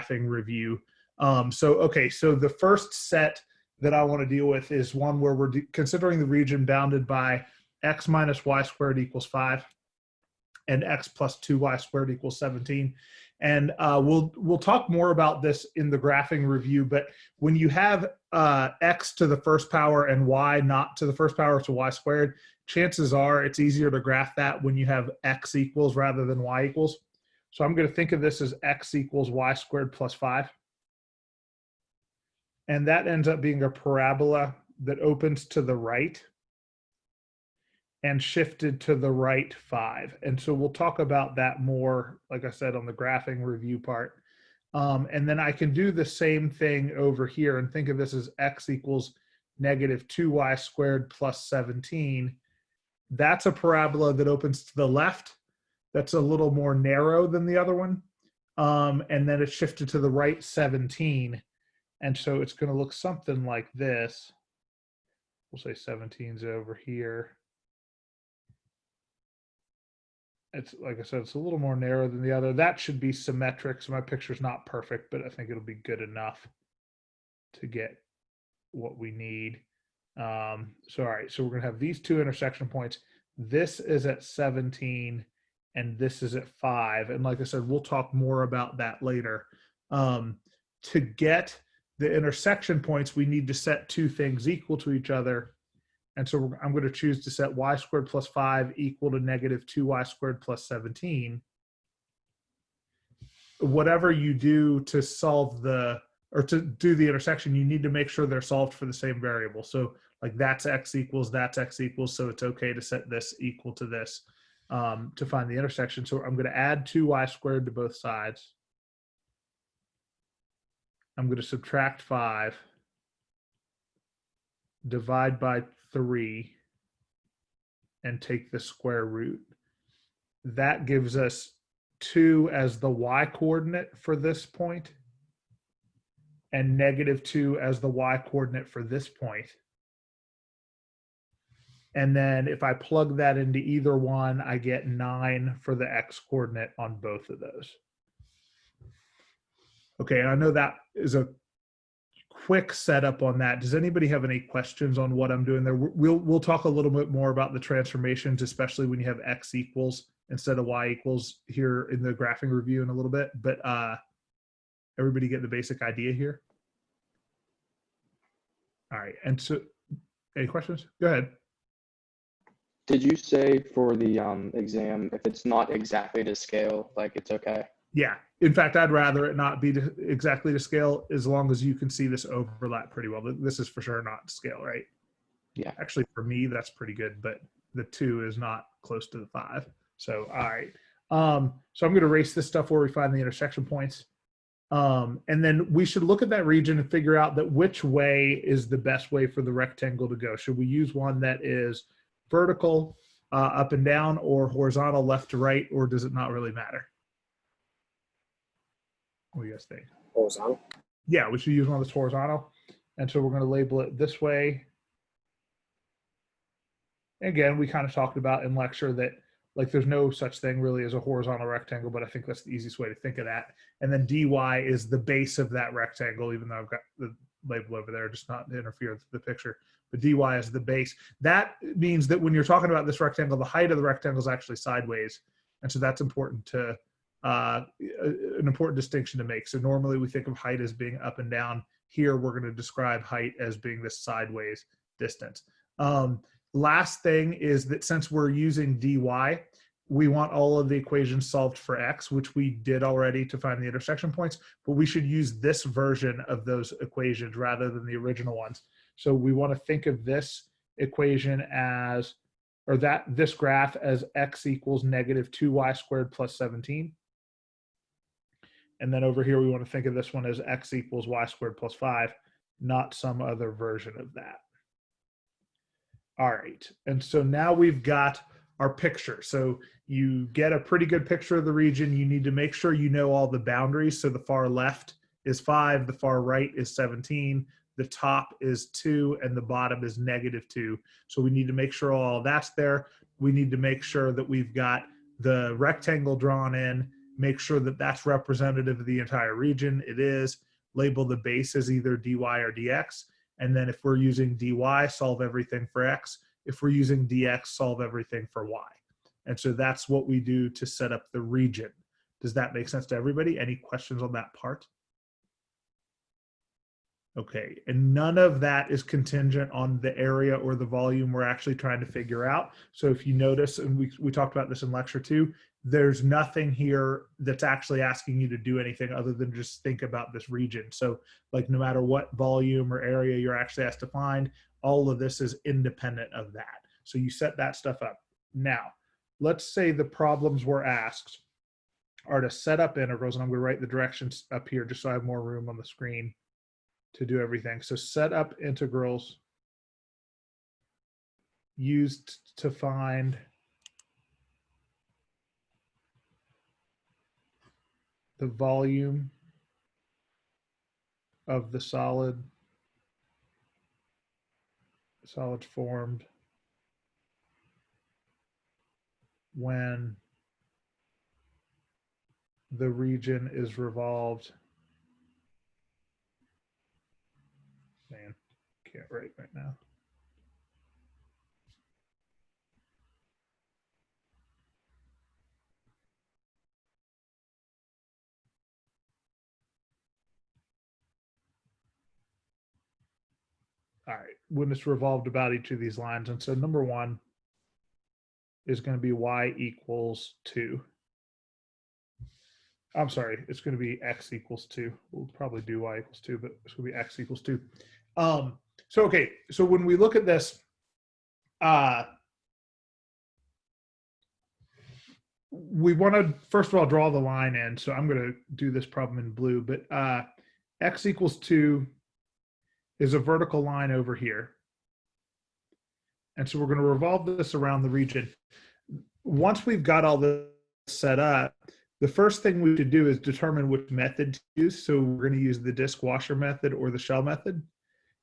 graphing review. Okay, so the first set that I want to deal with is one where we're considering the region bounded by x minus y squared equals 5 and x plus 2y squared equals 17. And we'll talk more about this in the graphing review, but when you have x to the first power and y not to the first power, to y squared, chances are it's easier to graph that when you have x equals rather than y equals. So I'm going to think of this as x equals y squared plus 5. And that ends up being a parabola that opens to the right and shifted to the right 5. And so we'll talk about that more, like I said, on the graphing review part. And then I can do the same thing over here and think of this as x equals negative 2y squared plus 17. That's a parabola that opens to the left. That's a little more narrow than the other one. And then it's shifted to the right 17. And so it's going to look something like this. We'll say 17's over here. It's, like I said, it's a little more narrow than the other. That should be symmetric. So my picture's not perfect, but I think it'll be good enough to get what we need. All right, so we're going to have these two intersection points. This is at 17 and this is at 5. And like I said, we'll talk more about that later. To get the intersection points, we need to set two things equal to each other. And so I'm going to choose to set y squared plus 5 equal to negative 2y squared plus 17. Whatever you do to solve the, or to do the intersection, you need to make sure they're solved for the same variable. So like that's x equals, so it's okay to set this equal to this to find the intersection. So I'm going to add 2y squared to both sides. I'm going to subtract 5, divide by 3, and take the square root. That gives us 2 as the y coordinate for this point and negative 2 as the y coordinate for this point. And then if I plug that into either one, I get 9 for the x coordinate on both of those. Okay, and I know that is a quick setup on that. Does anybody have any questions on what I'm doing there? We'll talk a little bit more about the transformations, especially when you have x equals instead of y equals here in the graphing review in a little bit. But everybody get the basic idea here? All right, and so any questions? Go ahead. Did you say for the exam, if it's not exactly to scale, like it's okay? Yeah. In fact, I'd rather it not be exactly to scale as long as you can see this overlap pretty well. This is for sure not to scale, right? Yeah. Actually, for me, that's pretty good, but the 2 is not close to the 5. So, all right. So I'm going to erase this stuff where we find the intersection points. And then we should look at that region and figure out that which way is the best way for the rectangle to go. Should we use one that is vertical, up and down, or horizontal, left to right, or does it not really matter? What do you guys think? Horizontal. Yeah, we should use one that's horizontal. And so we're going to label it this way. Again, we kind of talked about in lecture that like there's no such thing really as a horizontal rectangle, but I think that's the easiest way to think of that. And then dy is the base of that rectangle, even though I've got the label over there, just not to interfere with the picture. But dy is the base. That means that when you're talking about this rectangle, the height of the rectangle is actually sideways. And so that's important to an important distinction to make. So normally we think of height as being up and down. Here we're going to describe height as being this sideways distance. Last thing is that since we're using dy, we want all of the equations solved for x, which we did already to find the intersection points, but we should use this version of those equations rather than the original ones. So we want to think of this equation as, or this graph as x equals negative 2y squared plus 17. And then over here, we want to think of this one as x equals y squared plus 5, not some other version of that. All right, and so now we've got our picture. So you get a pretty good picture of the region. You need to make sure you know all the boundaries. So the far left is 5, the far right is 17, the top is 2, and the bottom is negative 2. So we need to make sure all that's there. We need to make sure that we've got the rectangle drawn in, make sure that that's representative of the entire region. It is. Label the base as either dy or dx. And then if we're using dy, solve everything for x. If we're using dx, solve everything for y. And so that's what we do to set up the region. Does that make sense to everybody? Any questions on that part? Okay, and none of that is contingent on the area or the volume we're actually trying to figure out. So if you notice, and we talked about this in lecture 2, there's nothing here that's actually asking you to do anything other than just think about this region. So like no matter what volume or area you're actually asked to find, all of this is independent of that. So you set that stuff up. Now, let's say the problems we're asked are to set up integrals, and I'm going to write the directions up here just so I have more room on the screen to do everything. So set up integrals used to find the volume of the solids formed when the region is revolved. Man, can't write right now. All right, when it's revolved about each of these lines. And so number 1 is going to be y equals 2. I'm sorry, it's going to be x equals 2. We'll probably do y equals 2, but it's going to be x equals 2. Okay, so when we look at this, we want to, first of all, draw the line in. So I'm going to do this problem in blue, but x equals 2 is a vertical line over here. And so we're going to revolve this around the region. Once we've got all this set up, the first thing we should do is determine which method to use. So we're going to use the disk washer method or the shell method.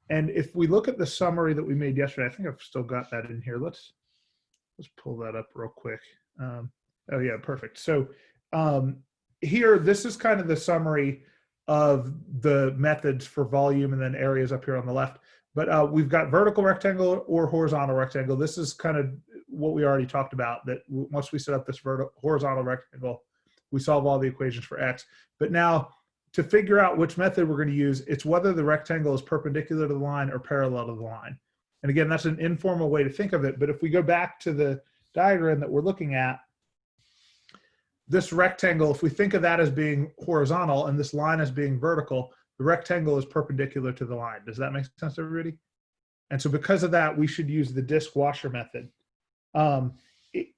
And if we look at the summary that we made yesterday, I think I've still got that in here. Let's pull that up real quick. Oh yeah, perfect. So here, this is kind of the summary of the methods for volume and then areas up here on the left. But we've got vertical rectangle or horizontal rectangle. This is kind of what we already talked about, that once we set up this horizontal rectangle, we solve all the equations for x. But now to figure out which method we're going to use, it's whether the rectangle is perpendicular to the line or parallel to the line. And again, that's an informal way to think of it. But if we go back to the diagram that we're looking at, this rectangle, if we think of that as being horizontal and this line as being vertical, the rectangle is perpendicular to the line. Does that make sense to everybody? And so because of that, we should use the disk washer method.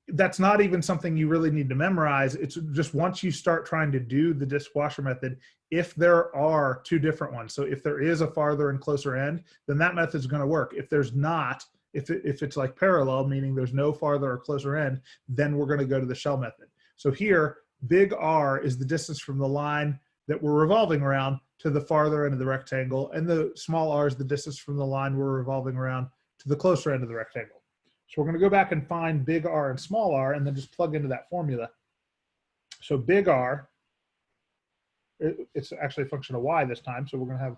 That's not even something you really need to memorize. It's just once you start trying to do the disk washer method, if there are two different ones, so if there is a farther and closer end, then that method is going to work. If there's not, if it's like parallel, meaning there's no farther or closer end, then we're going to go to the shell method. So here, big R is the distance from the line that we're revolving around to the farther end of the rectangle, and the small r is the distance from the line we're revolving around to the closer end of the rectangle. So we're going to go back and find big R and small r, and then just plug into that formula. So big R, it's actually a function of y this time, so we're going to have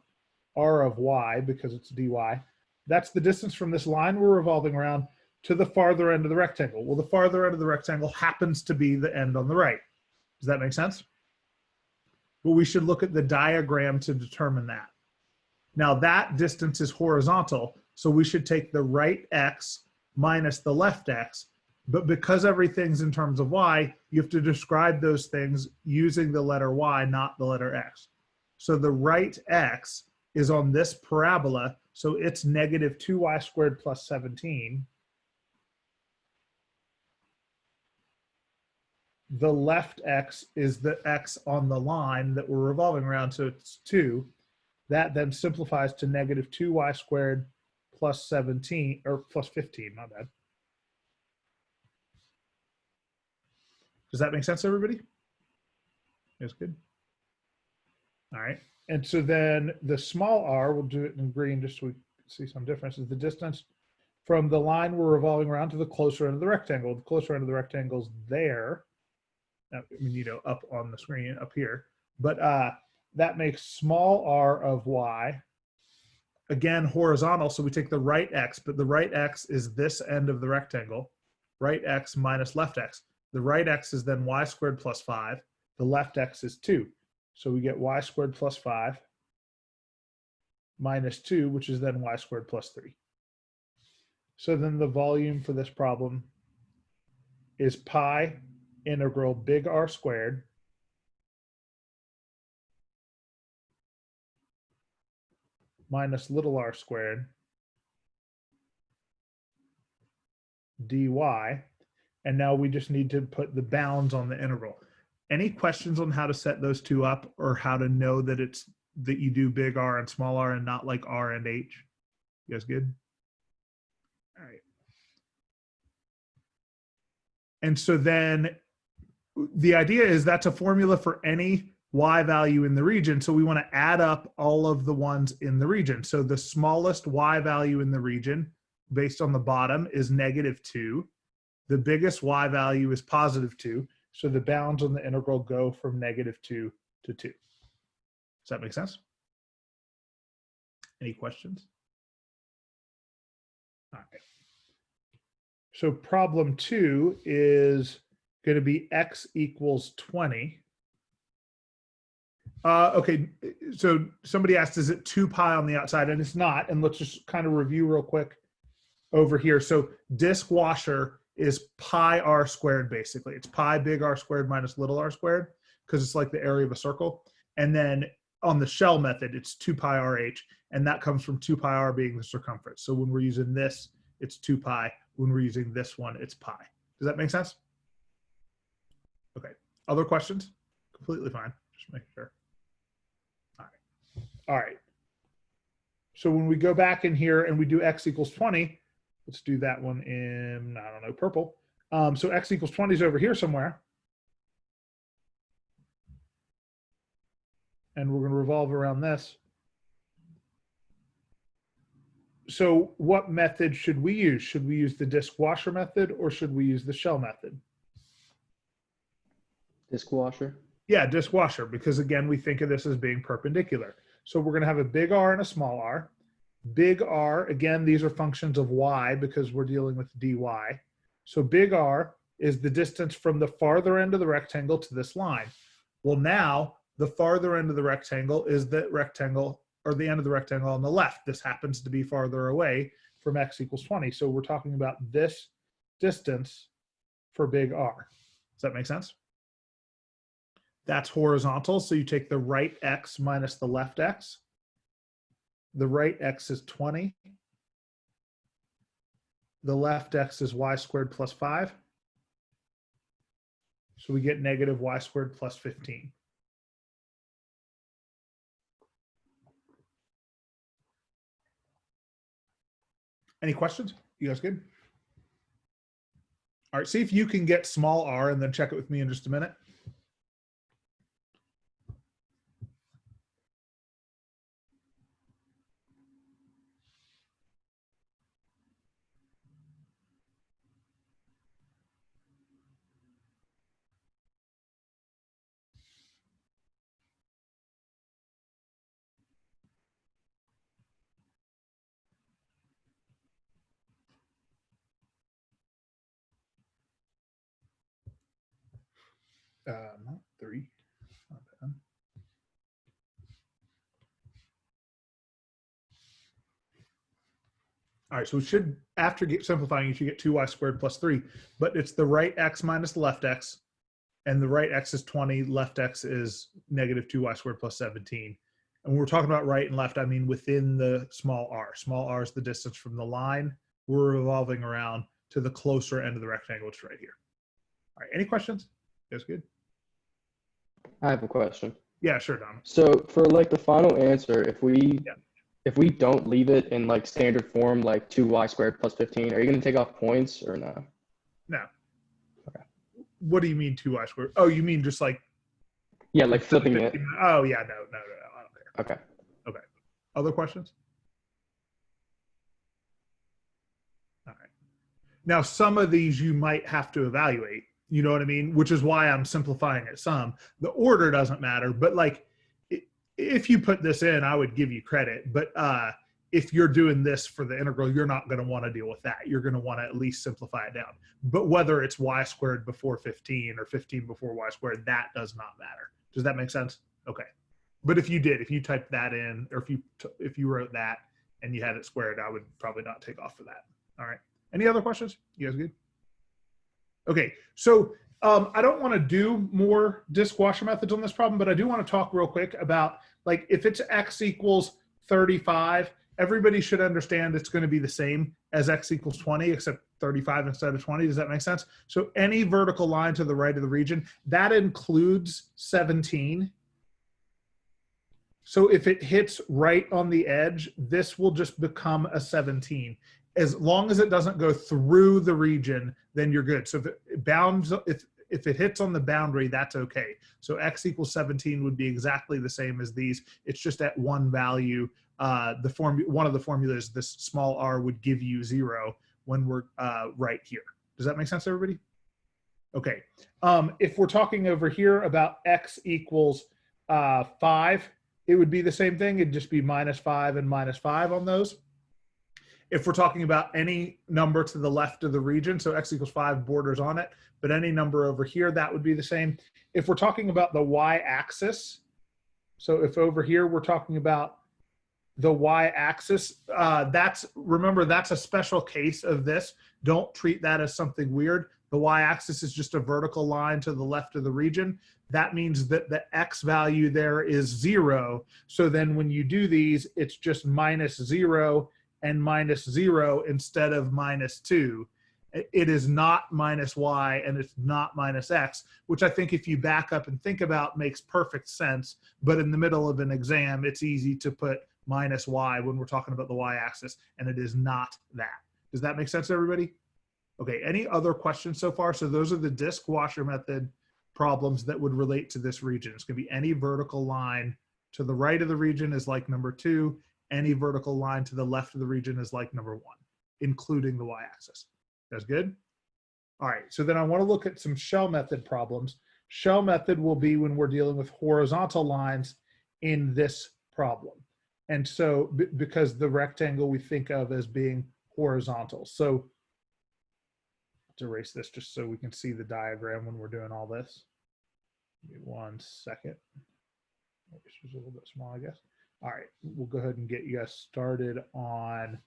r of y because it's dy. That's the distance from this line we're revolving around to the farther end of the rectangle. Well, the farther end of the rectangle happens to be the end on the right. Does that make sense? Well, we should look at the diagram to determine that. Now that distance is horizontal, so we should take the right x minus the left x, but because everything's in terms of y, you have to describe those things using the letter y, not the letter x. So the right x is on this parabola, so it's negative 2y squared plus 17. The left x is the x on the line that we're revolving around, so it's 2. That then simplifies to negative 2y squared plus 17, or plus 15, my bad. Does that make sense, everybody? That's good. All right. And so then the small r, we'll do it in green just so we see some differences. The distance from the line we're revolving around to the closer end of the rectangle. The closer end of the rectangle is there. I mean, you know, up on the screen up here. But that makes small r of y, again, horizontal. So we take the right x, but the right x is this end of the rectangle, right x minus left x. The right x is then y squared plus 5. The left x is 2. So we get y squared plus 5 minus 2, which is then y squared plus 3. So then the volume for this problem is pi integral big R squared minus little r squared dy. And now we just need to put the bounds on the integral. Any questions on how to set those two up, or how to know that it's that you do big R and small r and not like R and H? You guys good? All right. And so then the idea is that's a formula for any y value in the region. So we want to add up all of the ones in the region. So the smallest y value in the region based on the bottom is -2. The biggest y value is +2. So the bounds on the integral go from -2 to 2. Does that make sense? Any questions? All right. So problem 2 is going to be x equals 20. Okay, so somebody asked, is it 2 pi on the outside? And it's not. And let's just kind of review real quick over here. So disk washer is pi r squared, basically. It's pi big R squared minus little r squared, because it's like the area of a circle. And then on the shell method, it's 2 pi rh, and that comes from 2 pi r being the circumference. So when we're using this, it's 2 pi. When we're using this one, it's pi. Does that make sense? Okay. Other questions? Completely fine. Just making sure. All right. All right. So when we go back in here and we do x equals 20, let's do that one in, I don't know, purple. So x equals 20 is over here somewhere. And we're going to revolve around this. So what method should we use? Should we use the disk washer method, or should we use the shell method? Disk washer. Yeah, disk washer, because again, we think of this as being perpendicular. So we're going to have a big R and a small r. Big R, again, these are functions of y because we're dealing with dy. So big R is the distance from the farther end of the rectangle to this line. Well, now the farther end of the rectangle is the rectangle, or the end of the rectangle on the left. This happens to be farther away from x equals 20. So we're talking about this distance for big R. Does that make sense? That's horizontal. So you take the right x minus the left x. The right x is 20. The left x is y squared plus 5. So we get negative y squared plus 15. Any questions? You guys good? All right, see if you can get small r and then check it with me in just a minute. Not 3. Not bad. All right, so we should, after simplifying, you should get 2y squared plus 3, but it's the right x minus the left x, and the right x is 20, left x is negative 2y squared plus 17. And when we're talking about right and left, I mean within the small r. Small r is the distance from the line we're revolving around to the closer end of the rectangle, which is right here. All right, any questions? That's good. I have a question. Yeah, sure, Dom. So for like the final answer, if we don't leave it in like standard form, like 2y squared plus 15, are you going to take off points or no? No. Okay. What do you mean 2y squared? Oh, you mean just like? Yeah, like flipping it. Oh, yeah, no, I don't care. Okay. Okay. Other questions? All right. Now, some of these you might have to evaluate. You know what I mean? Which is why I'm simplifying it some. The order doesn't matter, but like if you put this in, I would give you credit. But if you're doing this for the integral, you're not going to want to deal with that. You're going to want to at least simplify it down. But whether it's y squared before 15 or 15 before y squared, that does not matter. Does that make sense? Okay. But if you did, if you typed that in, or if you wrote that and you had it squared, I would probably not take off for that. All right. Any other questions? You guys good? Okay, so I don't want to do more disk washer methods on this problem, but I do want to talk real quick about, like, if it's x equals 35, everybody should understand it's going to be the same as x equals 20, except 35 instead of 20. Does that make sense? So any vertical line to the right of the region, that includes 17. So if it hits right on the edge, this will just become a 17. As long as it doesn't go through the region, then you're good. So if it bounds, if it hits on the boundary, that's okay. So x equals 17 would be exactly the same as these. It's just at one value. One of the formulas, this small r, would give you 0 when we're right here. Does that make sense, everybody? Okay. If we're talking over here about x equals 5, it would be the same thing. It'd just be -5 and -5 on those. If we're talking about any number to the left of the region, so x equals 5 borders on it, but any number over here, that would be the same. If we're talking about the y-axis, so if over here we're talking about the y-axis, remember, that's a special case of this. Don't treat that as something weird. The y-axis is just a vertical line to the left of the region. That means that the x value there is 0. So then when you do these, it's just -0 and -0 instead of -2. It is not -y and it's not -x, which I think if you back up and think about makes perfect sense. But in the middle of an exam, it's easy to put -y when we're talking about the y-axis, and it is not that. Does that make sense, everybody? Okay, any other questions so far? So those are the disk washer method problems that would relate to this region. It's going to be any vertical line to the right of the region is like number 2. Any vertical line to the left of the region is like number 1, including the y-axis. That's good? All right, so then I want to look at some shell method problems. Shell method will be when we're dealing with horizontal lines in this problem. And so because the rectangle we think of as being horizontal. So let's erase this just so we can see the diagram when we're doing all this. Give me 1 second. This was a little bit small, I guess. All right, we'll go ahead and get you guys started on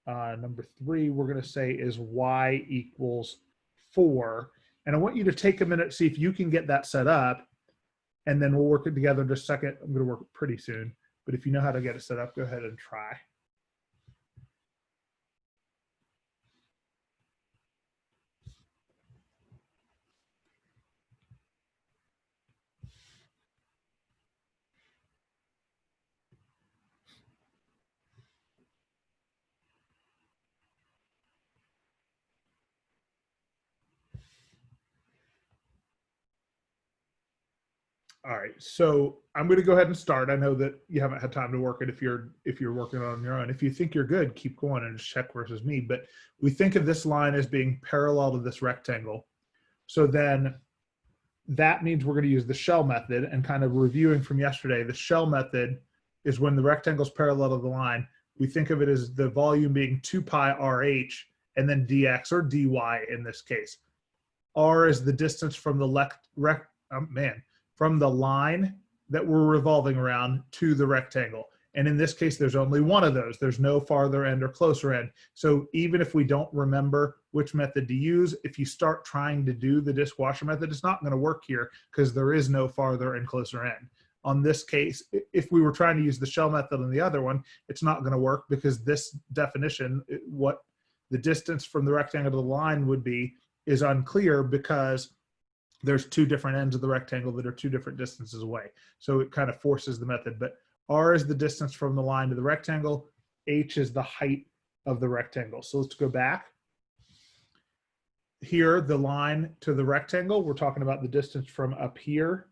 number 3. We're going to say is y equals 4. And I want you to take a minute, see if you can get that set up, and then we'll work it together in just a second. I'm going to work it pretty soon. But if you know how to get it set up, go ahead and try. All right, so I'm going to go ahead and start. I know that you haven't had time to work it if you're working on your own. If you think you're good, keep going and just check versus me. But we think of this line as being parallel to this rectangle. So then that means we're going to use the shell method. And kind of reviewing from yesterday, the shell method is when the rectangle is parallel to the line. We think of it as the volume being 2 pi RH and then dx or dy in this case. R is the distance from the from the line that we're revolving around to the rectangle. And in this case, there's only one of those. There's no farther end or closer end. So even if we don't remember which method to use, if you start trying to do the disk washer method, it's not going to work here because there is no farther and closer end. On this case, if we were trying to use the shell method on the other one, it's not going to work because this definition, what the distance from the rectangle to the line would be, is unclear because there's 2 different ends of the rectangle that are 2 different distances away. So it kind of forces the method. But R is the distance from the line to the rectangle. H is the height of the rectangle. So let's go back. Here, the line to the rectangle, we're talking about the distance from up here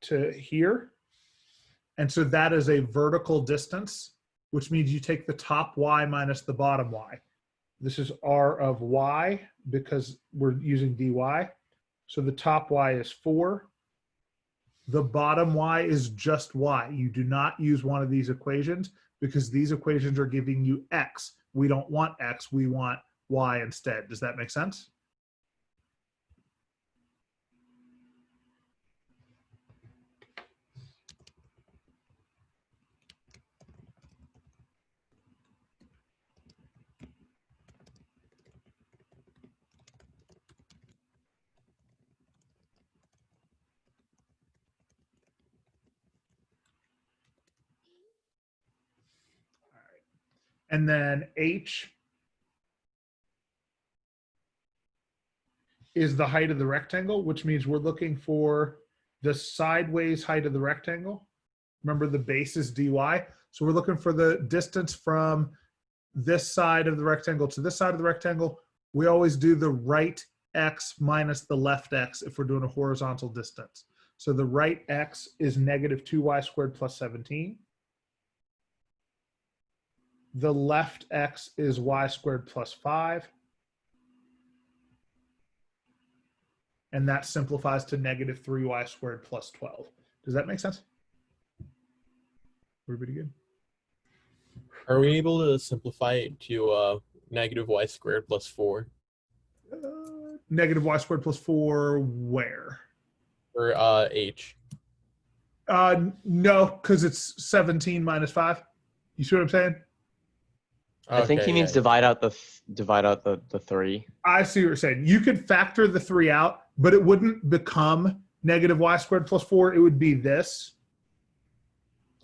to here. And so that is a vertical distance, which means you take the top y minus the bottom y. This is R of Y because we're using dy. So the top Y is 4. The bottom Y is just Y. You do not use one of these equations because these equations are giving you X. We don't want X, we want Y instead. Does that make sense? And then H is the height of the rectangle, which means we're looking for the sideways height of the rectangle. Remember the base is dy. So we're looking for the distance from this side of the rectangle to this side of the rectangle. We always do the right x minus the left x if we're doing a horizontal distance. So the right x is negative 2y squared plus 17. The left x is y squared plus 5. And that simplifies to negative 3y squared plus 12. Does that make sense? Everybody good? Are we able to simplify it to negative y squared plus 4? Negative y squared plus 4 where? Or h? No, because it's 17 minus 5. You see what I'm saying? I think he means divide out the 3. I see what you're saying. You could factor the 3 out, but it wouldn't become negative y squared plus 4. It would be this.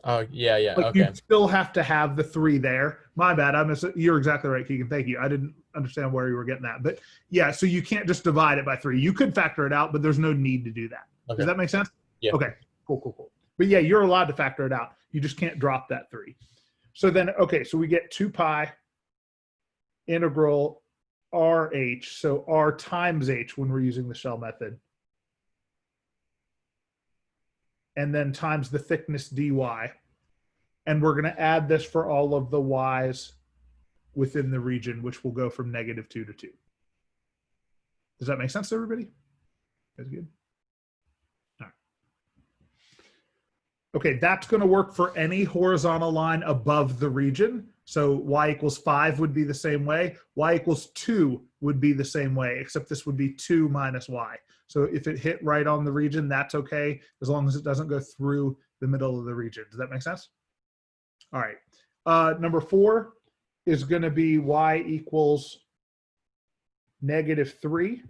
Oh, yeah, Like okay. you'd still have to have the 3 there. My bad. You're exactly right, Keegan. Thank you. I didn't understand where you were getting that. But yeah, so you can't just divide it by 3. You could factor it out, but there's no need to do that. Okay. Does that make sense? Yeah. Okay, cool. But yeah, you're allowed to factor it out. You just can't drop that 3. So then, okay, so we get 2 pi integral RH, so R times H when we're using the shell method. And then times the thickness dy. And we're going to add this for all of the y's within the region, which will go from negative 2 to 2. Does that make sense to everybody? That's good. All right. Okay, that's going to work for any horizontal line above the region. So y equals 5 would be the same way. Y equals 2 would be the same way, except this would be 2 minus y. So if it hit right on the region, that's okay, as long as it doesn't go through the middle of the region. Does that make sense? All right. Number 4 is going to be y equals negative 3.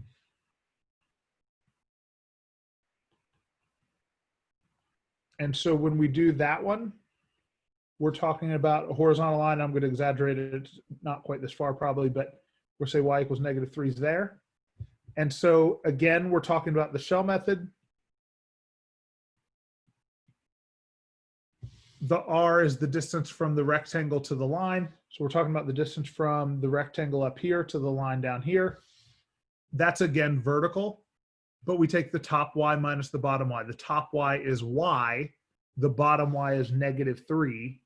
And so when we do that one, we're talking about a horizontal line. I'm going to exaggerate it. It's not quite this far probably, but we'll say y equals negative 3 is there. And so again, we're talking about the shell method. The R is the distance from the rectangle to the line. So we're talking about the distance from the rectangle up here to the line down here. That's again vertical, but we take the top y minus the bottom y. The top y is y, the bottom y is negative 3.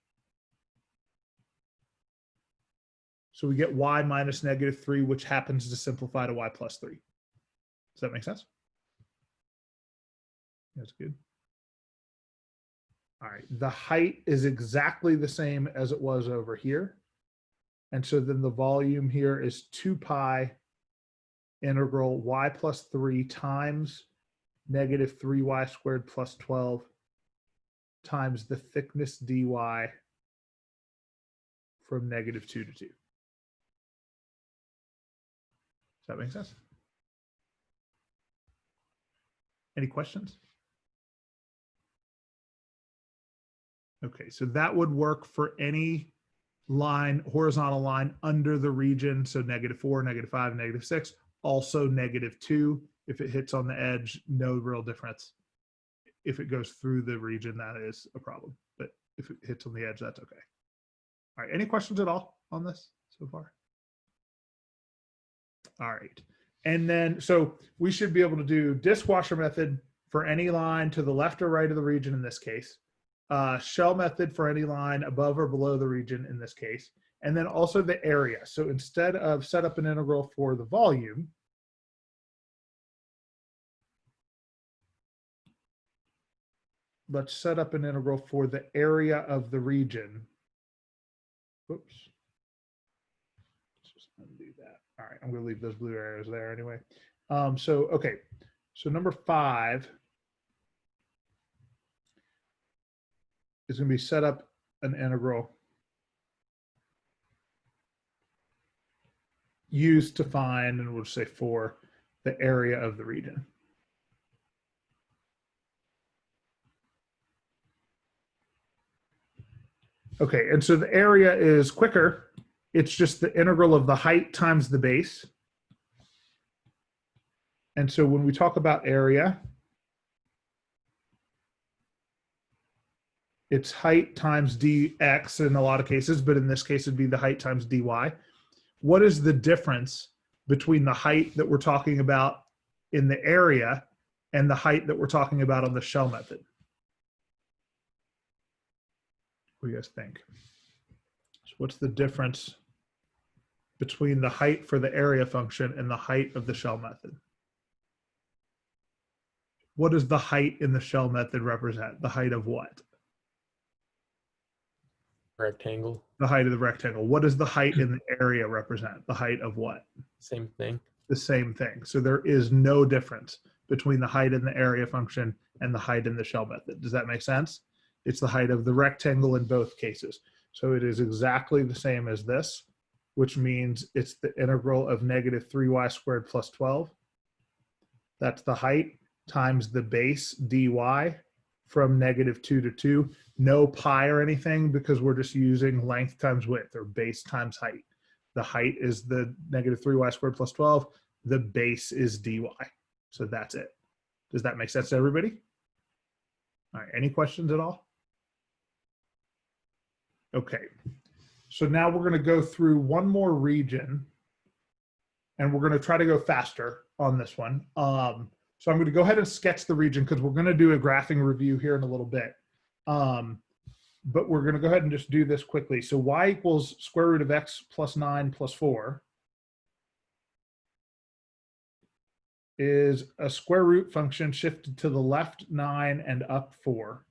So we get y minus negative 3, which happens to simplify to y plus 3. Does that make sense? That's good. All right, the height is exactly the same as it was over here. And so then the volume here is 2 pi integral y plus 3 times negative 3y squared plus 12 times the thickness dy from negative 2 to 2. Does that make sense? Any questions? Okay, so that would work for any line, horizontal line under the region. So negative 4, negative 5, negative 6, also negative 2. If it hits on the edge, no real difference. If it goes through the region, that is a problem. But if it hits on the edge, that's okay. All right, any questions at all on this so far? All right. And then, so we should be able to do dishwasher method for any line to the left or right of the region in this case. Shell method for any line above or below the region in this case. and then also the area. So instead of set up an integral for the volume, let's set up an integral for the area of the region. Whoops. Let's just undo that. All right, I'm going to leave those blue arrows there anyway. Okay, so number 5 is going to be set up an integral used to find, and we'll just say for the area of the region. Okay, and so the area is quicker. It's just the integral of the height times the base. And so when we talk about area, it's height times dx in a lot of cases, but in this case it'd be the height times dy. What is the difference between the height that we're talking about in the area and the height that we're talking about on the shell method? What do you guys think? So what's the difference between the height for the area function and the height of the shell method? What does the height in the shell method represent? The height of what? Rectangle. The height of the rectangle. What does the height in the area represent? The height of what? Same thing. The same thing. So there is no difference between the height in the area function and the height in the shell method. Does that make sense? It's the height of the rectangle in both cases. So it is exactly the same as this, which means it's the integral of negative 3y squared plus 12. That's the height times the base dy from negative 2 to 2. No pi or anything because we're just using length times width or base times height. The height is the negative 3y squared plus 12. The base is dy. So that's it. Does that make sense to everybody? All right, any questions at all? Okay, so now we're going to go through one more region and we're going to try to go faster on this one. So I'm going to go ahead and sketch the region because we're going to do a graphing review here in a little bit. But we're going to go ahead and just do this quickly. So y equals square root of x plus 9 plus 4 is a square root function shifted to the left 9 and up 4.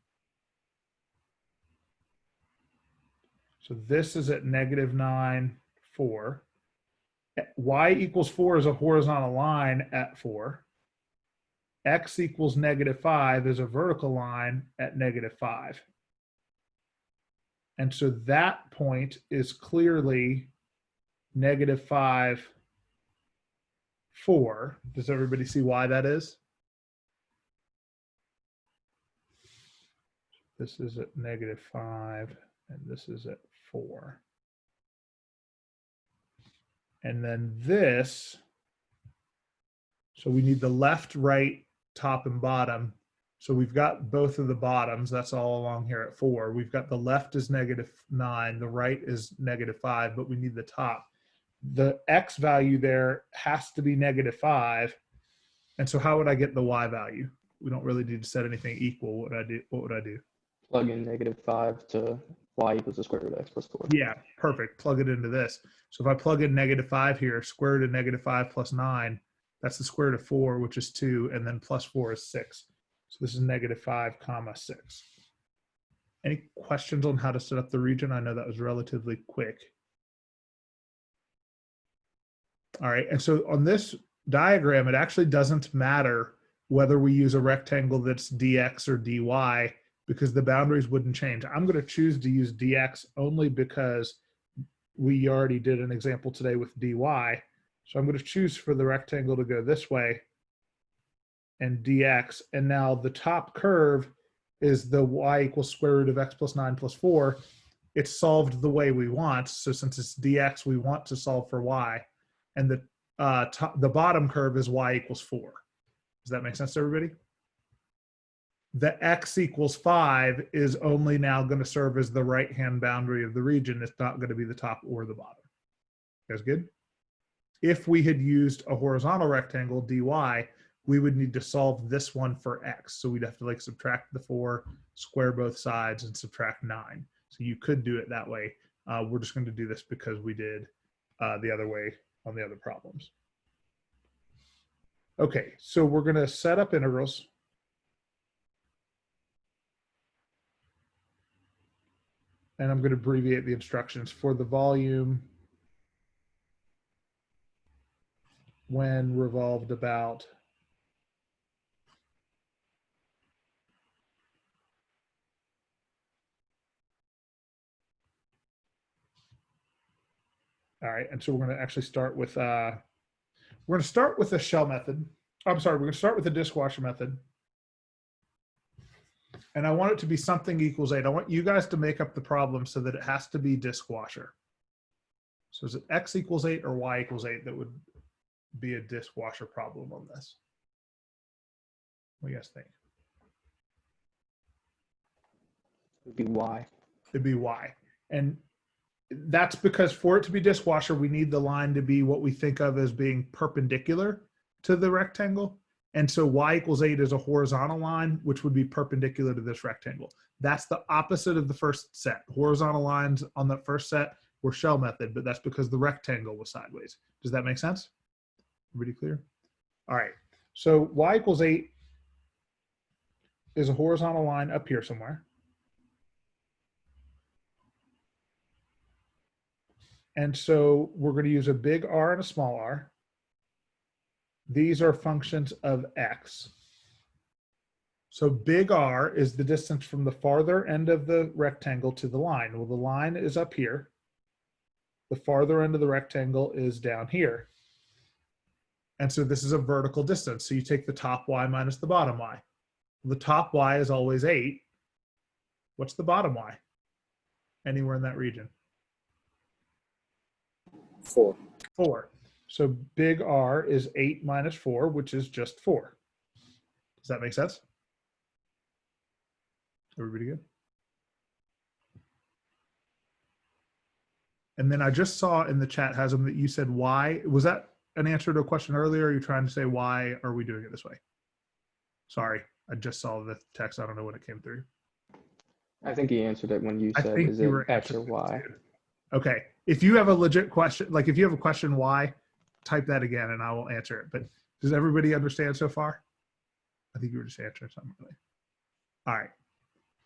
So this is at negative 9, 4. Y equals 4 is a horizontal line at 4. X equals negative 5 is a vertical line at negative 5. And so that point is clearly negative 5, 4. Does everybody see why that is? This is at negative 5 and this is at 4. And then this, so we need the left, right, top, and bottom. So we've got both of the bottoms. That's all along here at 4. We've got the left is negative 9, the right is negative 5, but we need the top. The x value there has to be negative 5. And so how would I get the y value? We don't really need to set anything equal. What would I do? Plug in negative 5 to y equals the square root of x plus 4. Yeah, perfect. Plug it into this. So if I plug in negative 5 here, square root of negative 5 plus 9, that's the square root of 4, which is 2, and then plus 4 is 6. So this is negative 5 comma 6. Any questions on how to set up the region? I know that was relatively quick. All right, and so on this diagram, it actually doesn't matter whether we use a rectangle that's dx or dy because the boundaries wouldn't change. I'm going to choose to use dx only because we already did an example today with dy. So I'm going to choose for the rectangle to go this way and dx. And now the top curve is the y equals square root of x plus 9 plus 4. It's solved the way we want. So since it's dx, we want to solve for y. And the bottom curve is y equals 4. Does that make sense to everybody? The x equals 5 is only now going to serve as the right-hand boundary of the region. It's not going to be the top or the bottom. You guys good? If we had used a horizontal rectangle, dy, we would need to solve this one for x. So we'd have to like subtract the 4, square both sides, and subtract 9. So you could do it that way. We're just going to do this because we did the other way on the other problems. Okay, so we're going to set up integrals. And I'm going to abbreviate the instructions for the volume when revolved about all right, and so we're going to actually start with we're going to start with the shell method. I'm sorry, we're going to start with the dishwasher method. And I want it to be something equals 8. I want you guys to make up the problem so that it has to be dishwasher. So is it x equals 8 or y equals 8 that would be a dishwasher problem on this? What do you guys think? It would be y. It'd be y. And that's because for it to be dishwasher, we need the line to be what we think of as being perpendicular to the rectangle. And so y equals 8 is a horizontal line, which would be perpendicular to this rectangle. That's the opposite of the first set. Horizontal lines on the first set were shell method, but that's because the rectangle was sideways. Does that make sense? Everybody clear? All right. So y equals 8 is a horizontal line up here somewhere. And so we're going to use a big R and a small r. These are functions of x. So big R is the distance from the farther end of the rectangle to the line. Well, the line is up here. The farther end of the rectangle is down here. And so this is a vertical distance. So you take the top y minus the bottom y. The top y is always 8. What's the bottom y? Anywhere in that region? 4. 4. So big R is 8 minus 4, which is just 4. Does that make sense? Everybody good? And then I just saw in the chat, Hazem, that you said why. Was that an answer to a question earlier? Or are you trying to say why are we doing it this way? Sorry, I just saw the text. I don't know when it came through. I think he answered it when you I said, think is you it were X or answering Y? it too. Okay. If you have a legit question, like if you have a question why, type that again and I will answer it. But does everybody understand so far? I think you were just answering something. Really. All right.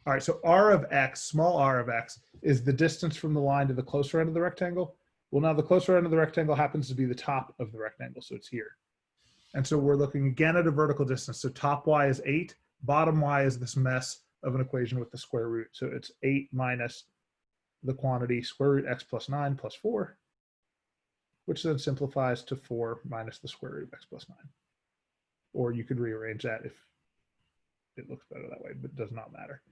All right. So R of X, small r of X, is the distance from the line to the closer end of the rectangle. Well, now the closer end of the rectangle happens to be the top of the rectangle. So it's here. And so we're looking again at a vertical distance. So top y is 8. Bottom y is this mess of an equation with the square root. So it's 8 minus the quantity square root x plus 9 plus 4, which then simplifies to 4 minus the square root of x plus 9. Or you could rearrange that if it looks better that way, but it does not matter.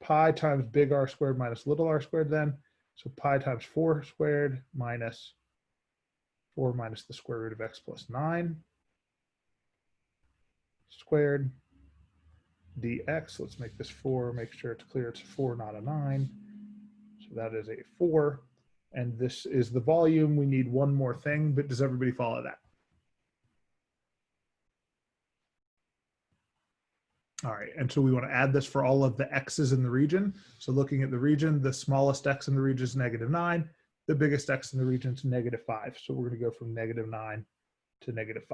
Pi times big R squared minus little r squared then. So pi times 4 squared minus 4 minus the square root of x plus 9 squared dx. Let's make this 4, make sure it's clear it's a 4, not a 9. So that is a 4. And this is the volume. We need one more thing, but does everybody follow that? All right, and so we want to add this for all of the x's in the region. So looking at the region, the smallest x in the region is -9. The biggest x in the region is -5. So we're going to go from -9 to -5.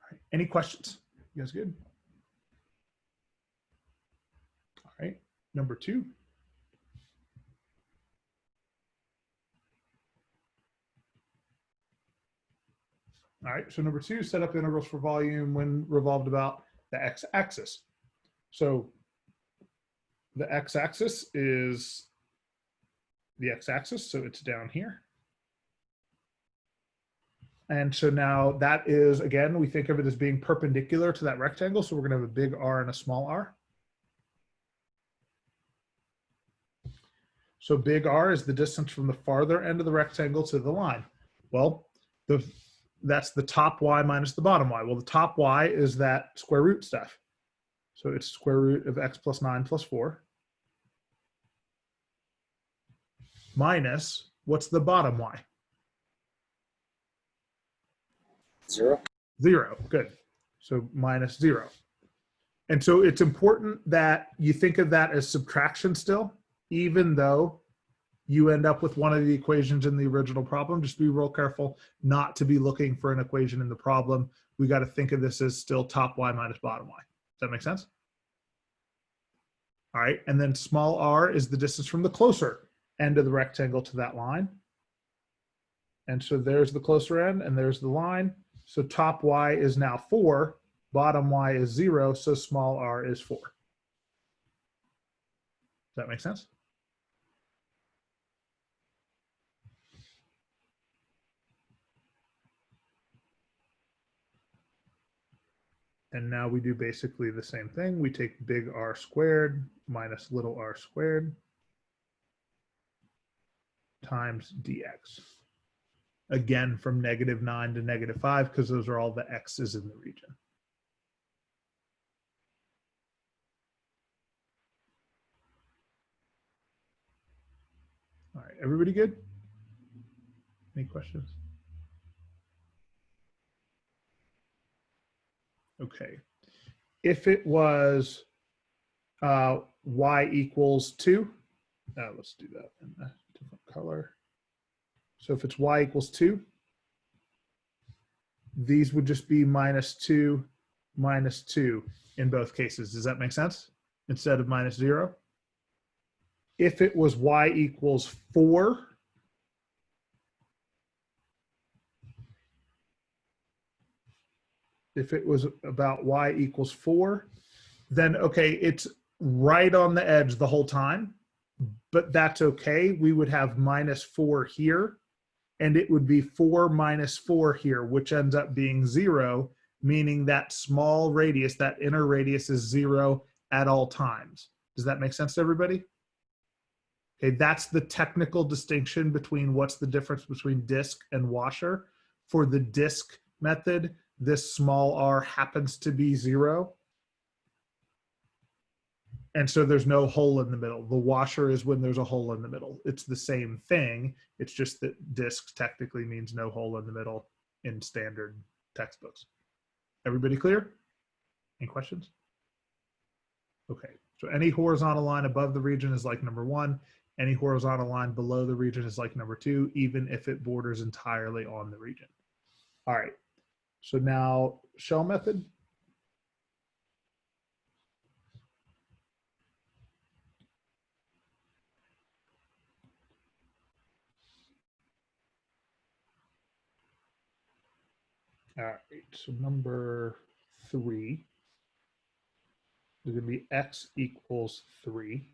All right, any questions? You guys good? All right, number 2. All right, so number 2, set up integrals for volume when revolved about the x-axis. So the x-axis is the x-axis, so it's down here. And so now that is, again, we think of it as being perpendicular to that rectangle. So we're going to have a big R and a small r. So big R is the distance from the farther end of the rectangle to the line. Well, that's the top y minus the bottom y. Well, the top y is that square root stuff. So it's square root of x plus 9 plus 4. Minus, what's the bottom y? 0. 0, good. So minus 0. And so it's important that you think of that as subtraction still. even though you end up with one of the equations in the original problem. Just be real careful not to be looking for an equation in the problem. We got to think of this as still top y minus bottom y. Does that make sense? All right, and then small r is the distance from the closer end of the rectangle to that line. And so there's the closer end, and there's the line. So top y is now 4, bottom y is 0, so small r is 4. Does that make sense? And now we do basically the same thing. We take big R squared minus little r squared times dx. Again, from -9 to -5, because those are all the x's in the region. All right, everybody good? Any questions? Okay. If it was y equals 2, let's do that in a different color. So if it's y equals 2, these would just be -2 minus 2 in both cases. Does that make sense? Instead of -0. If it was y equals 4, if it was about y equals 4, then okay, it's right on the edge the whole time, but that's okay. We would have -4 here, and it would be 4 minus 4 here, which ends up being 0, meaning that small radius, that inner radius is 0 at all times. Does that make sense to everybody? Okay, that's the technical distinction between what's the difference between disk and washer. For the disk method, this small r happens to be 0. And so there's no hole in the middle. The washer is when there's a hole in the middle. It's the same thing. It's just that disk technically means no hole in the middle in standard textbooks. Everybody clear? Any questions? Okay, so any horizontal line above the region is like number 1. Any horizontal line below the region is like number 2, even if it borders entirely on the region. All right, so now shell method. All right, so number 3 is going to be x equals 3.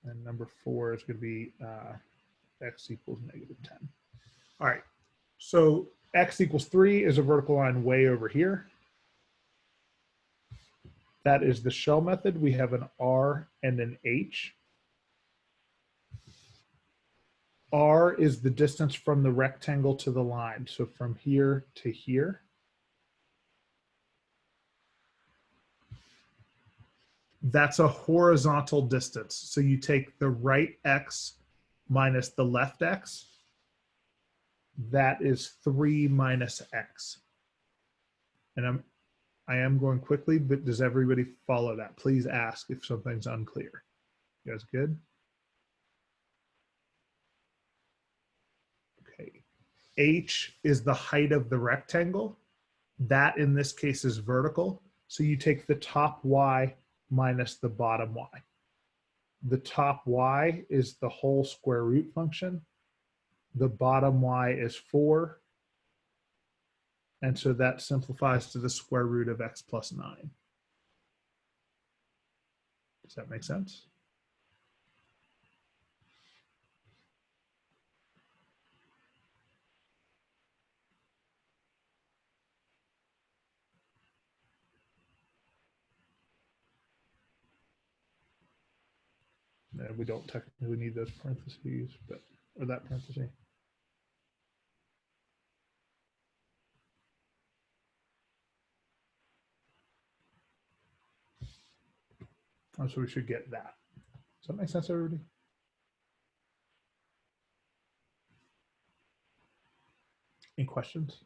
And number 4 is going to be x equals -10. All right, so x equals 3 is a vertical line way over here. That is the shell method. We have an R and an H. R is the distance from the rectangle to the line. So from here to here. That's a horizontal distance. So you take the right x minus the left x. That is 3 minus x. And I am going quickly, but does everybody follow that? Please ask if something's unclear. You guys good? Okay. H is the height of the rectangle. That in this case is vertical. So you take the top y minus the bottom y. The top y is the whole square root function. The bottom y is 4. And so that simplifies to the square root of x plus 9. Does that make sense? We don't technically need those parentheses, but or that parenthesis. Oh, so we should get that. Does that make sense, everybody? Any questions?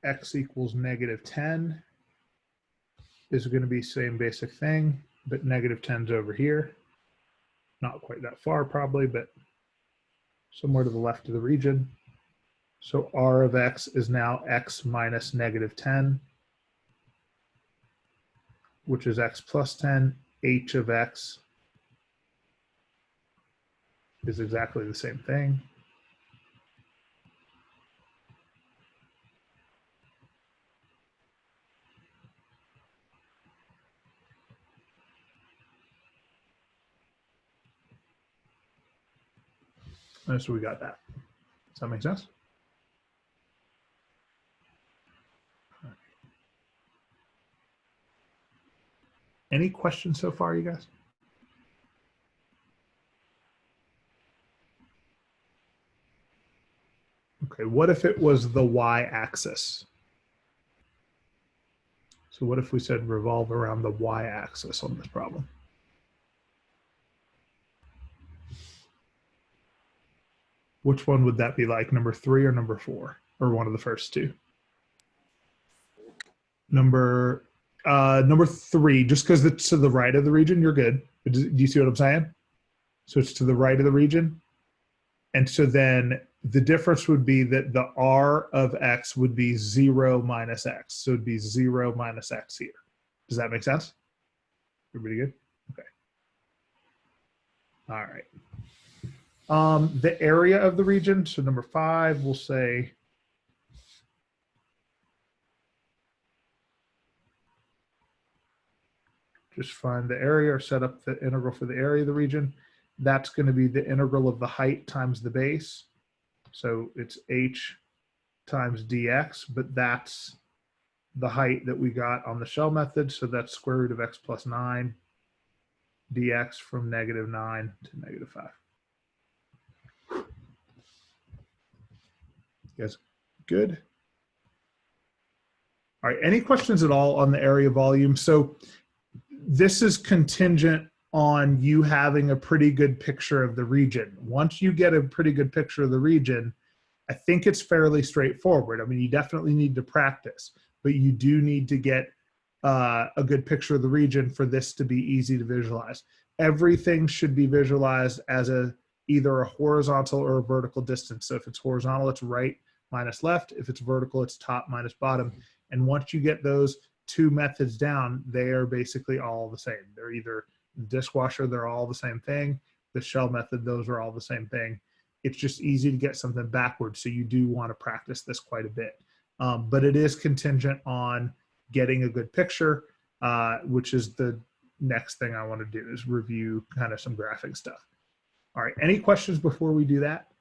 X equals -10 is going to be same basic thing, but -10's over here. Not quite that far probably, but somewhere to the left of the region. So R of X is now X minus -10, which is X plus 10. H of X is exactly the same thing. And so we got that. Does that make sense? Any questions so far, you guys? Okay, what if it was the y-axis? So what if we said revolve around the y-axis on this problem? Which one would that be like, number 3 or number 4? Or one of the first two? Number 3, just because it's to the right of the region, you're good. Do you see what I'm saying? So it's to the right of the region. And so then the difference would be that the R of X would be 0 minus X. So it'd be 0 minus X here. Does that make sense? Everybody good? Okay. All right. The area of the region, so number 5, we'll say just find the area or set up the integral for the area of the region. That's going to be the integral of the height times the base. So it's h times dx, but that's the height that we got on the shell method. So that's square root of x plus 9 dx from -9 to -5. You guys good? All right, any questions at all on the area volume? So this is contingent on you having a pretty good picture of the region. Once you get a pretty good picture of the region, I think it's fairly straightforward. I mean, you definitely need to practice, but you do need to get a good picture of the region for this to be easy to visualize. Everything should be visualized as either a horizontal or a vertical distance. So if it's horizontal, it's right minus left. If it's vertical, it's top minus bottom. And once you get those two methods down, they are basically all the same. They're either dishwasher, they're all the same thing. The shell method, those are all the same thing. It's just easy to get something backwards. So you do want to practice this quite a bit. But it is contingent on getting a good picture, which is the next thing I want to do is review kind of some graphic stuff. All right, any questions before we do that?